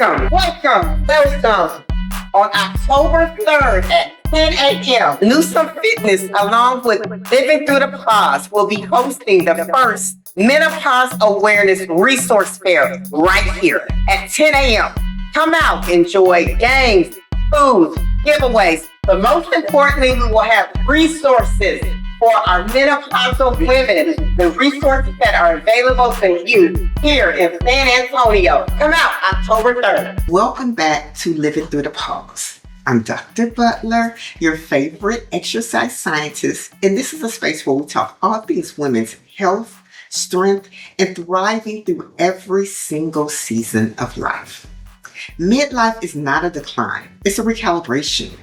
Welcome. On October 3rd at 10 a.m., Newsom Fitness, along with Living Through the Pause, will be hosting the first Menopause Awareness Resource Fair right here at 10 a.m. Come out, enjoy games, food, giveaways, but most importantly, we will have resources for our menopausal women, the resources that are available to you here in San Antonio. Come out October 3rd. Welcome back to Living Through the Pause. I'm Dr. Butler, your favorite exercise scientist, and this is a space where we talk all things women's health, strength, and thriving through every single season of life. Midlife is not a decline, it's a recalibration.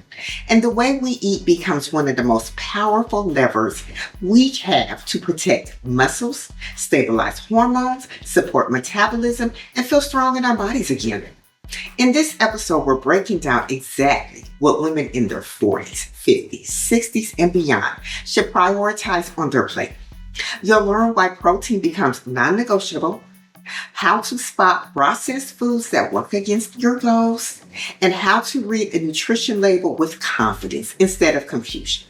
And the way we eat becomes one of the most powerful levers we have to protect muscles, stabilize hormones, support metabolism, and feel strong in our bodies again. In this episode, we're breaking down exactly what women in their 40s, 50s, 60s, and beyond should prioritize on their plate. You'll learn why protein becomes non-negotiable, how to spot processed foods that work against your goals, and how to read a nutrition label with confidence instead of confusion.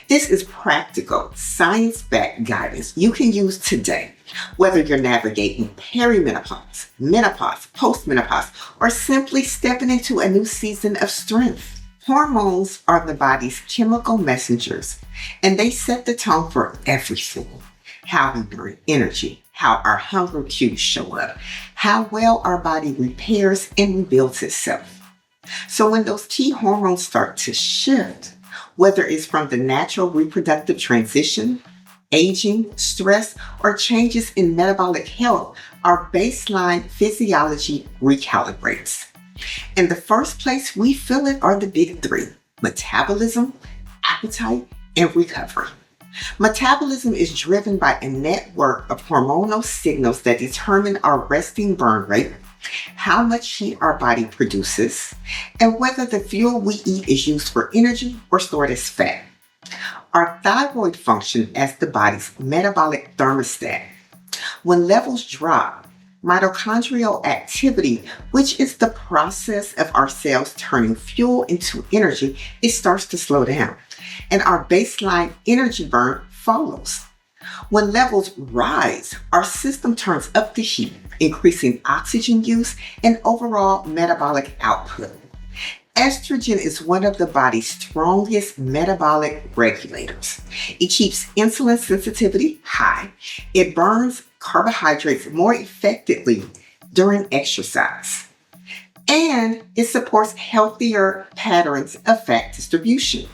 This is practical, science-backed guidance you can use today, whether you're navigating perimenopause, menopause, post-menopause, or simply stepping into a new season of strength. Hormones are the body's chemical messengers, and they set the tone for everything. How we burn energy, how our hunger cues show up, how well our body repairs and rebuilds itself. So when those key hormones start to shift, whether it's from the natural reproductive transition, aging, stress, or changes in metabolic health, our baseline physiology recalibrates. And the first place we feel it are the big three: metabolism, appetite, and recovery. Metabolism is driven by a network of hormonal signals that determine our resting burn rate, how much heat our body produces, and whether the fuel we eat is used for energy or stored as fat. Our thyroid functions as the body's metabolic thermostat. When levels drop, mitochondrial activity, which is the process of our cells turning fuel into energy, it starts to slow down, and our baseline energy burn follows. When levels rise, our system turns up the heat, increasing oxygen use and overall metabolic output. Estrogen is one of the body's strongest metabolic regulators. It keeps insulin sensitivity high. It burns carbohydrates more effectively during exercise. And it supports healthier patterns of fat distribution.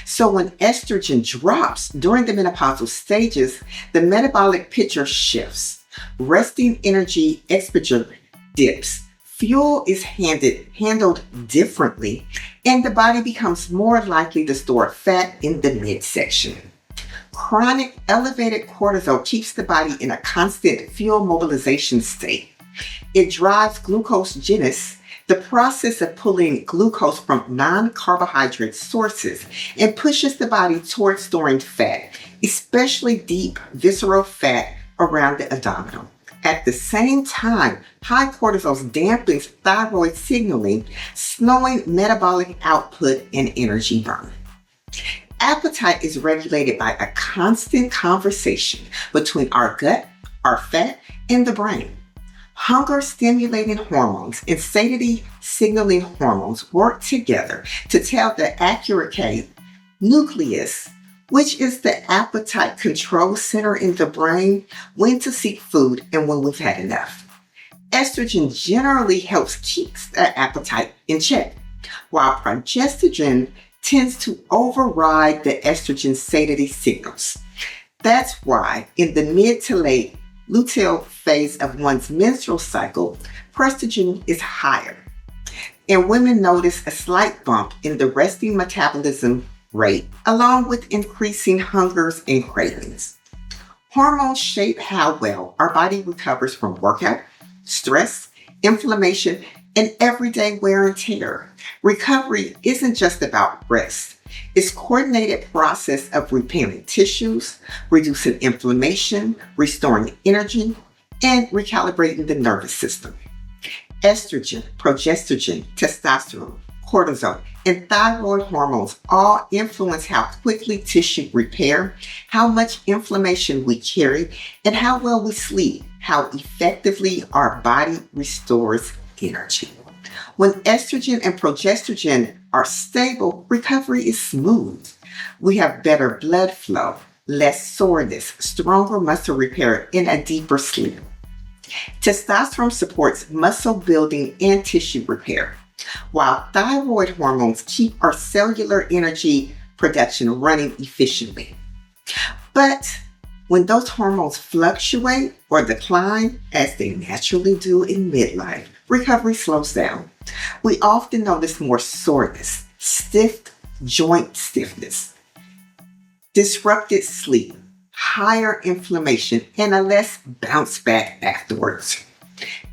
So when estrogen drops during the menopausal stages, the metabolic picture shifts. Resting energy estrogen dips. Fuel is handled differently, and the body becomes more likely to store fat in the midsection. Chronic elevated cortisol keeps the body in a constant fuel mobilization state. It drives glucogenesis, the process of pulling glucose from non-carbohydrate sources, and pushes the body towards storing fat, especially deep visceral fat around the abdominal. At the same time, high cortisol dampens thyroid signaling, slowing metabolic output and energy burn. Appetite is regulated by a constant conversation between our gut, our fat, and the brain. Hunger-stimulating hormones and satiety-signaling hormones work together to tell the accurate nucleus, which is the appetite control center in the brain, when to seek food and when we've had enough. Estrogen generally helps keep that appetite in check, while progesterone tends to override the estrogen satiety signals. That's why in the mid to late luteal phase of one's menstrual cycle, estrogen is higher, and women notice a slight bump in the resting metabolism rate, along with increasing hungers and cravings. Hormones shape how well our body recovers from workout, stress, inflammation, and everyday wear and tear. Recovery isn't just about rest. It's a coordinated process of repairing tissues, reducing inflammation, restoring energy, and recalibrating the nervous system. Estrogen, progesterone, testosterone, cortisol, and thyroid hormones all influence how quickly tissue repair, how much inflammation we carry, and how well we sleep, how effectively our body restores energy. When estrogen and progesterone are stable, recovery is smooth. We have better blood flow, less soreness, stronger muscle repair, and a deeper sleep. Testosterone supports muscle building and tissue repair, while thyroid hormones keep our cellular energy production running efficiently. But when those hormones fluctuate or decline, as they naturally do in midlife, recovery slows down. We often notice more soreness, stiff joint stiffness, disrupted sleep, higher inflammation, and a less bounce back afterwards.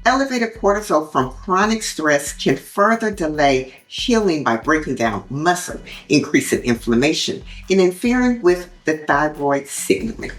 Elevated cortisol from chronic stress can further delay healing by breaking down muscle, increasing inflammation, and interfering with the thyroid signaling.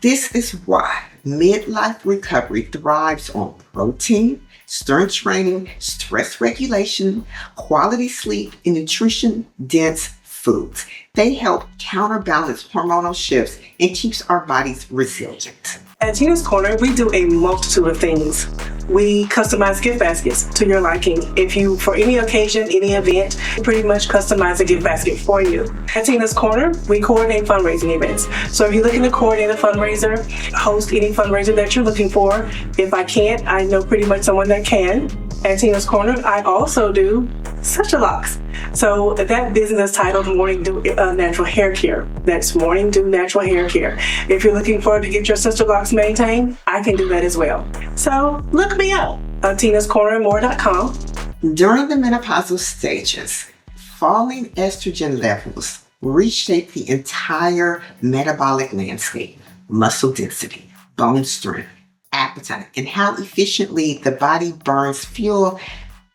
This is why midlife recovery thrives on protein, strength training, stress regulation, quality sleep, and nutrition-dense foods. They help counterbalance hormonal shifts and keeps our bodies resilient. At Tina's Corner, we do a multitude of things. We customize gift baskets to your liking. If you, for any occasion, any event, we pretty much customize a gift basket for you. At Tina's Corner, we coordinate fundraising events. So if you're looking to coordinate a fundraiser, host any fundraiser that you're looking for. If I can't, I know pretty much someone that can. At Tina's Corner, I also do Such a Locks. So that business is titled Morning Dew Natural Hair Care. That's Morning Dew Natural Hair Care. If you're looking for to get your sister locks maintained, I can do that as well. So look me up on tinascornermore.com. During the menopausal stages, falling estrogen levels reshape the entire metabolic landscape, muscle density, bone strength, appetite, and how efficiently the body burns fuel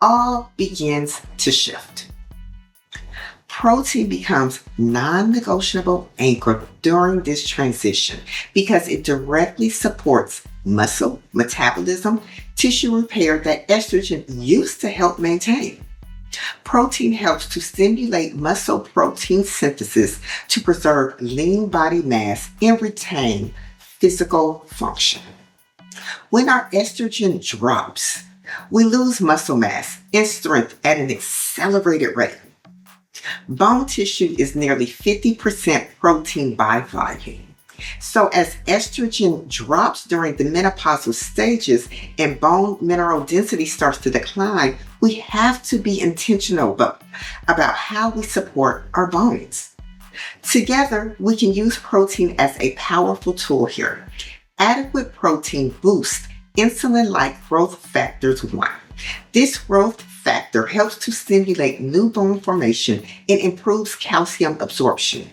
all begins to shift. Protein becomes non-negotiable anchor during this transition because it directly supports muscle metabolism, tissue repair that estrogen used to help maintain. Protein helps to stimulate muscle protein synthesis to preserve lean body mass and retain physical function. When our estrogen drops, we lose muscle mass and strength at an accelerated rate. Bone tissue is nearly 50% protein by volume. So as estrogen drops during the menopausal stages and bone mineral density starts to decline, we have to be intentional about how we support our bones. Together, we can use protein as a powerful tool here. Adequate protein boosts insulin-like growth factors 1. This growth factor helps to stimulate new bone formation and improves calcium absorption.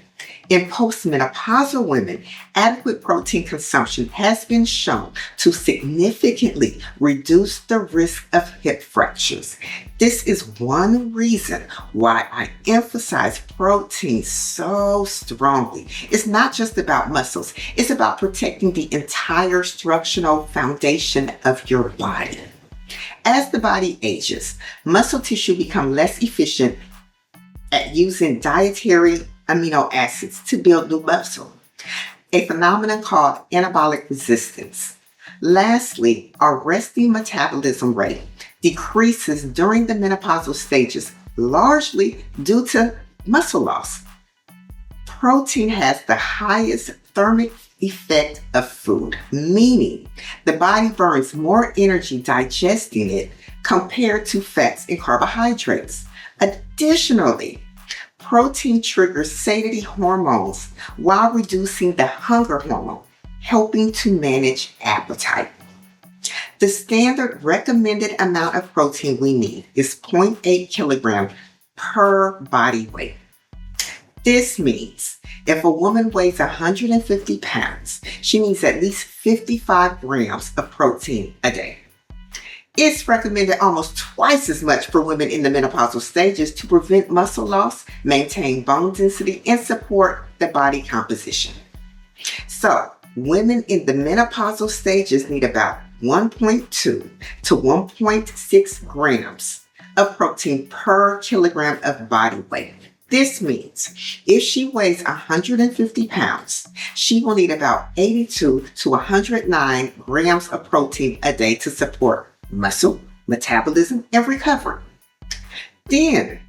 In postmenopausal women, adequate protein consumption has been shown to significantly reduce the risk of hip fractures. This is one reason why I emphasize protein so strongly. It's not just about muscles, it's about protecting the entire structural foundation of your body. As the body ages, muscle tissue becomes less efficient at using dietary amino acids to build new muscle, a phenomenon called anabolic resistance. Lastly, our resting metabolism rate decreases during the menopausal stages, largely due to muscle loss. Protein has the highest thermic effect of food, meaning the body burns more energy digesting it compared to fats and carbohydrates. Additionally, protein triggers satiety hormones while reducing the hunger hormone, helping to manage appetite. The standard recommended amount of protein we need is 0.8 kilograms per body weight. This means if a woman weighs 150 pounds, she needs at least 55 grams of protein a day. It's recommended almost twice as much for women in the menopausal stages to prevent muscle loss, maintain bone density, and support the body composition. So, women in the menopausal stages need about 1.2 to 1.6 grams of protein per kilogram of body weight. This means if she weighs 150 pounds, she will need about 82 to 109 grams of protein a day to support muscle, metabolism, and recovery. Then,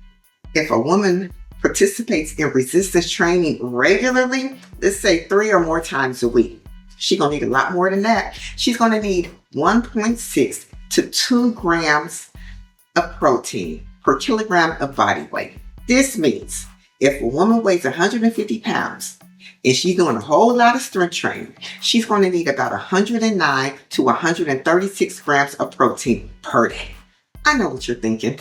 if a woman participates in resistance training regularly, let's say 3 or more times a week, she's going to need a lot more than that. She's going to need 1.6 to 2 grams of protein per kilogram of body weight. This means if a woman weighs 150 pounds and she's doing a whole lot of strength training, she's going to need about 109 to 136 grams of protein per day. I know what you're thinking.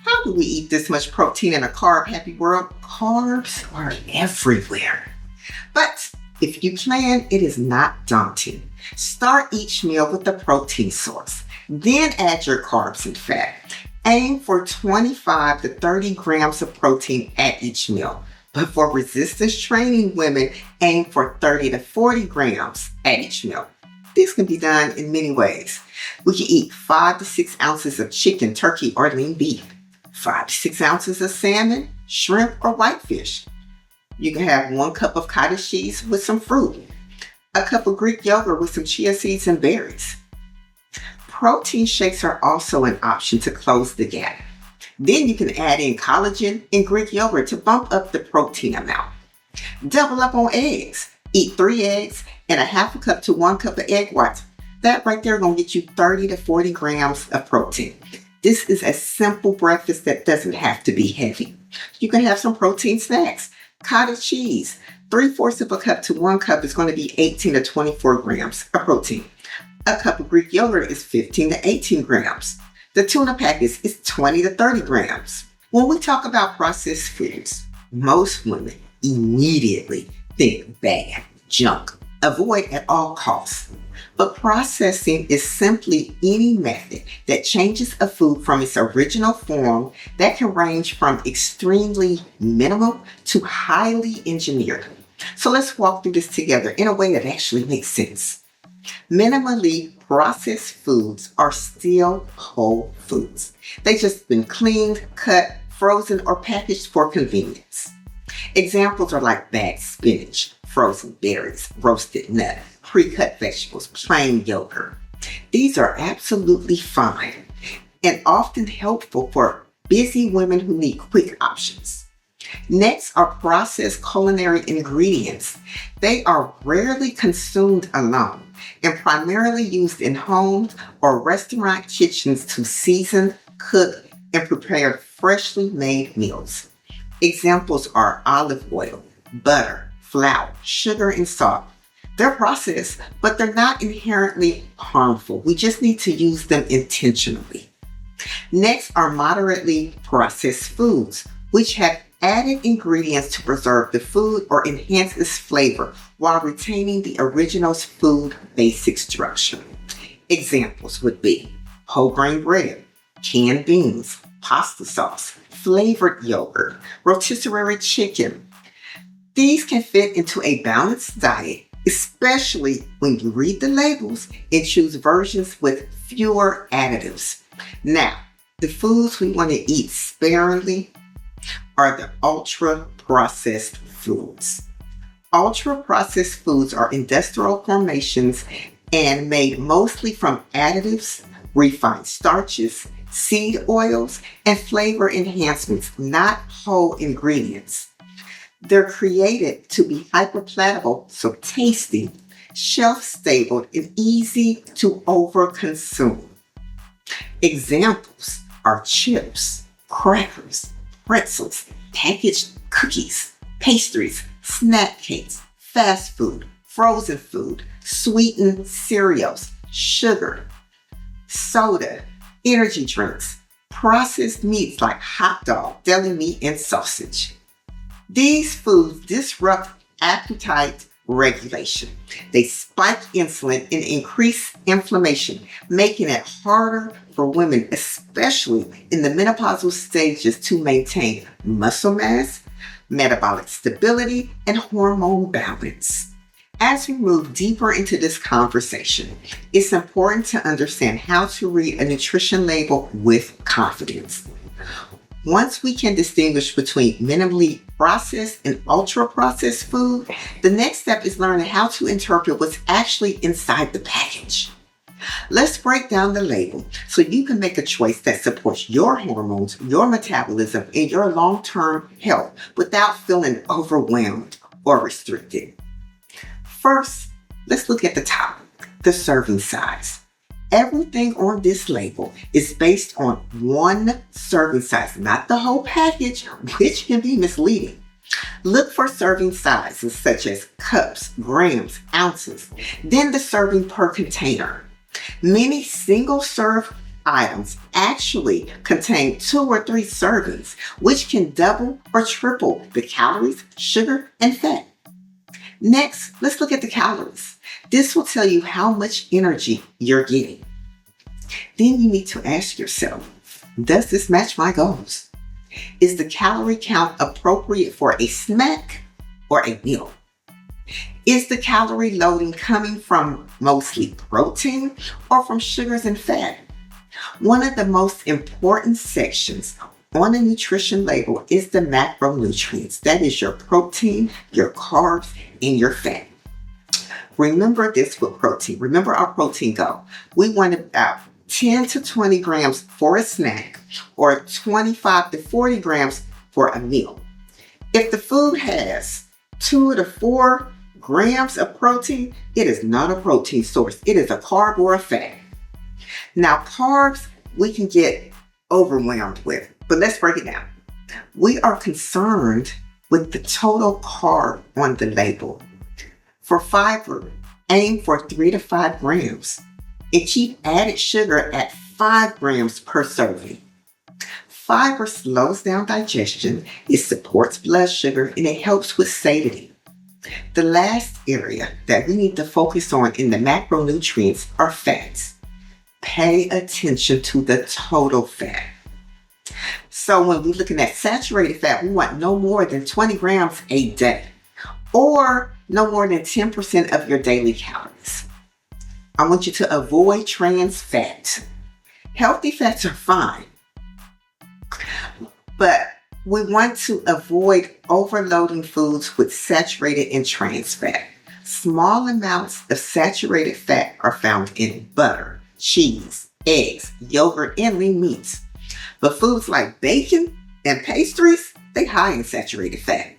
How do we eat this much protein in a carb-happy world? Carbs are everywhere. But if you plan, it is not daunting. Start each meal with a protein source. Then add your carbs and fat. Aim for 25 to 30 grams of protein at each meal. But for resistance training women, aim for 30 to 40 grams at each meal. This can be done in many ways. We can eat 5 to 6 ounces of chicken, turkey, or lean beef. 5 to 6 ounces of salmon, shrimp, or whitefish. You can have 1 cup of cottage cheese with some fruit, a cup of Greek yogurt with some chia seeds and berries. Protein shakes are also an option to close the gap. Then you can add in collagen and Greek yogurt to bump up the protein amount. Double up on eggs. Eat 3 eggs and a half a cup to 1 cup of egg whites. That right there is going to get you 30 to 40 grams of protein. This is a simple breakfast that doesn't have to be heavy. You can have some protein snacks. Cottage cheese, 3/4 of a cup to 1 cup is going to be 18 to 24 grams of protein. A cup of Greek yogurt is 15 to 18 grams. The tuna package is 20 to 30 grams. When we talk about processed foods, most women immediately think bad, junk, avoid at all costs. But processing is simply any method that changes a food from its original form that can range from extremely minimal to highly engineered. So let's walk through this together in a way that actually makes sense. Minimally processed foods are still whole foods. They've just been cleaned, cut, frozen, or packaged for convenience. Examples are like bagged spinach, frozen berries, roasted nut, pre-cut vegetables, plain yogurt. These are absolutely fine and often helpful for busy women who need quick options. Next are processed culinary ingredients. They are rarely consumed alone and primarily used in homes or restaurant kitchens to season, cook, and prepare freshly made meals. Examples are olive oil, butter, flour, sugar, and salt. They're processed, but they're not inherently harmful. We just need to use them intentionally. Next are moderately processed foods, which have added ingredients to preserve the food or enhance its flavor while retaining the original's food basic structure. Examples would be whole grain bread, canned beans, pasta sauce, flavored yogurt, rotisserie chicken. These can fit into a balanced diet, especially when you read the labels and choose versions with fewer additives. Now, the foods we want to eat sparingly are the ultra-processed foods. Ultra-processed foods are industrial formations and made mostly from additives, refined starches, seed oils, and flavor enhancements, not whole ingredients. They're created to be hyperpalatable, so tasty, shelf-stable, and easy to overconsume. Examples are chips, crackers, pretzels, packaged cookies, pastries, snack cakes, fast food, frozen food, sweetened cereals, sugar, soda, energy drinks, processed meats like hot dog, deli meat, and sausage. These foods disrupt appetite regulation. They spike insulin and increase inflammation, making it harder for women, especially in the menopausal stages, to maintain muscle mass, metabolic stability, and hormone balance. As we move deeper into this conversation, it's important to understand how to read a nutrition label with confidence. Once we can distinguish between minimally processed and ultra-processed food, the next step is learning how to interpret what's actually inside the package. Let's break down the label so you can make a choice that supports your hormones, your metabolism, and your long-term health without feeling overwhelmed or restricted. First, let's look at the top, the serving size. Everything on this label is based on one serving size, not the whole package, which can be misleading. Look for serving sizes such as cups, grams, ounces, then the serving per container. Many single-serve items actually contain 2 or 3 servings, which can double or triple the calories, sugar, and fat. Next, let's look at the calories. This will tell you how much energy you're getting. Then you need to ask yourself, does this match my goals? Is the calorie count appropriate for a snack or a meal? Is the calorie loading coming from mostly protein or from sugars and fat? One of the most important sections on a nutrition label is the macronutrients. That is your protein, your carbs, and your fat. Remember this with protein. Remember our protein goal. We want about 10 to 20 grams for a snack or 25 to 40 grams for a meal. If the food has 2 to 4 grams of protein, it is not a protein source. It is a carb or a fat. Now, carbs we can get overwhelmed with, but let's break it down. We are concerned with the total carb on the label. For fiber, aim for 3 to 5 grams and keep added sugar at 5 grams per serving. Fiber slows down digestion, it supports blood sugar, and it helps with satiety. The last area that we need to focus on in the macronutrients are fats. Pay attention to the total fat. So when we're looking at saturated fat, we want no more than 20 grams a day or no more than 10% of your daily calories. I want you to avoid trans fat. Healthy fats are fine, but we want to avoid overloading foods with saturated and trans fat. Small amounts of saturated fat are found in butter, cheese, eggs, yogurt, and lean meats. But foods like bacon and pastries, they high in saturated fat.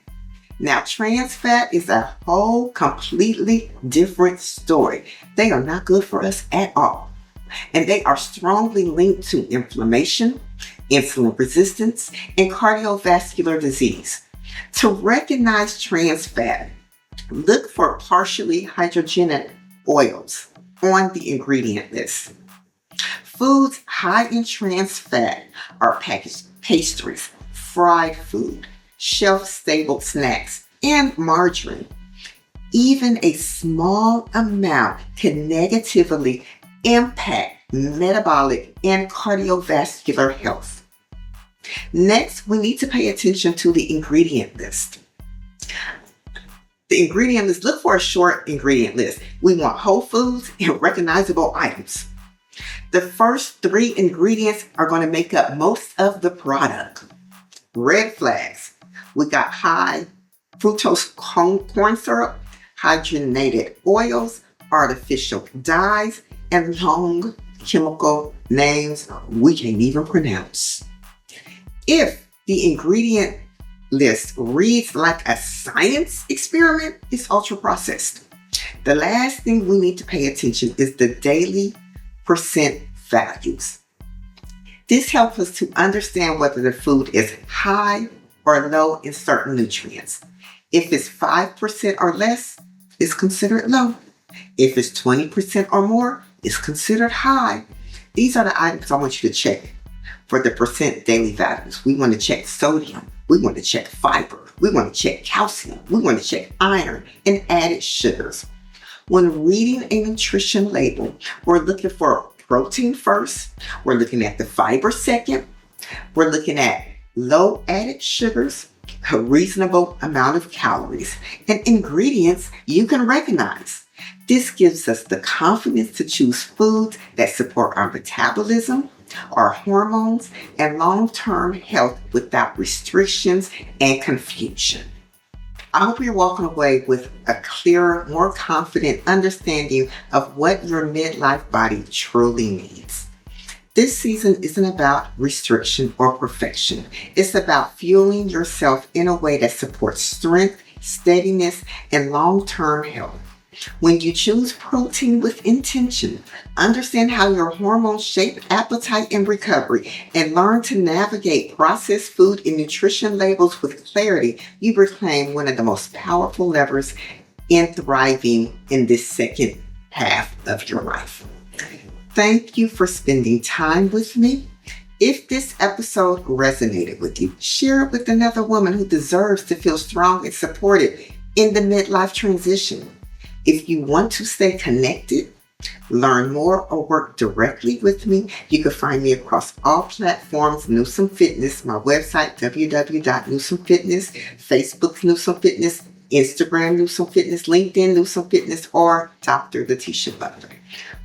Now, trans fat is a whole completely different story. They are not good for us at all. And they are strongly linked to inflammation, insulin resistance, and cardiovascular disease. To recognize trans fat, look for partially hydrogenated oils on the ingredient list. Foods high in trans fat are packaged pastries, fried food, shelf-stable snacks, and margarine. Even a small amount can negatively impact metabolic and cardiovascular health. Next, we need to pay attention to the ingredient list. The ingredient list, look for a short ingredient list. We want whole foods and recognizable items. The first 3 ingredients are going to make up most of the product. Red flags. We got high fructose corn syrup, hydrogenated oils, artificial dyes, and long chemical names we can't even pronounce. If the ingredient list reads like a science experiment, it's ultra processed. The last thing we need to pay attention is the daily percent values. This helps us to understand whether the food is high or low in certain nutrients. If it's 5% or less, it's considered low. If it's 20% or more, it's considered high. These are the items I want you to check for the percent daily values. We want to check sodium. We want to check fiber. We want to check calcium. We want to check iron and added sugars. When reading a nutrition label, we're looking for protein first. We're looking at the fiber second. We're looking at low added sugars. a reasonable amount of calories, and ingredients you can recognize. This gives us the confidence to choose foods that support our metabolism, our hormones, and long-term health without restrictions and confusion. I hope you're walking away with a clearer, more confident understanding of what your midlife body truly needs. This season isn't about restriction or perfection. It's about fueling yourself in a way that supports strength, steadiness, and long-term health. When you choose protein with intention, understand how your hormones shape appetite and recovery, and learn to navigate processed food and nutrition labels with clarity, you reclaim one of the most powerful levers in thriving in this second half of your life. Thank you for spending time with me. If this episode resonated with you, share it with another woman who deserves to feel strong and supported in the midlife transition. If you want to stay connected, learn more, or work directly with me, you can find me across all platforms, Newsom Fitness, my website, www.newsomfitness, Facebook, Newsom Fitness, Instagram, Newsom Fitness, LinkedIn, Newsom Fitness, or Dr. Letesha Butler.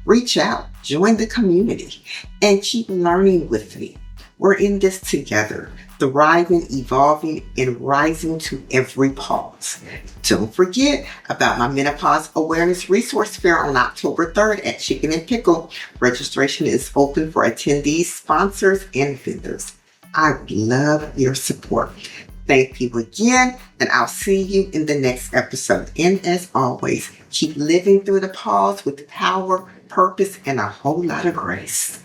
Reach out, join the community, and keep learning with me. We're in this together, thriving, evolving, and rising to every pause. Don't forget about my Menopause Awareness Resource Fair on October 3rd at Chicken and Pickle. Registration is open for attendees, sponsors, and vendors. I would love your support. Thank you again, and I'll see you in the next episode. And as always, keep living through the pause with power, purpose, and a whole lot of grace.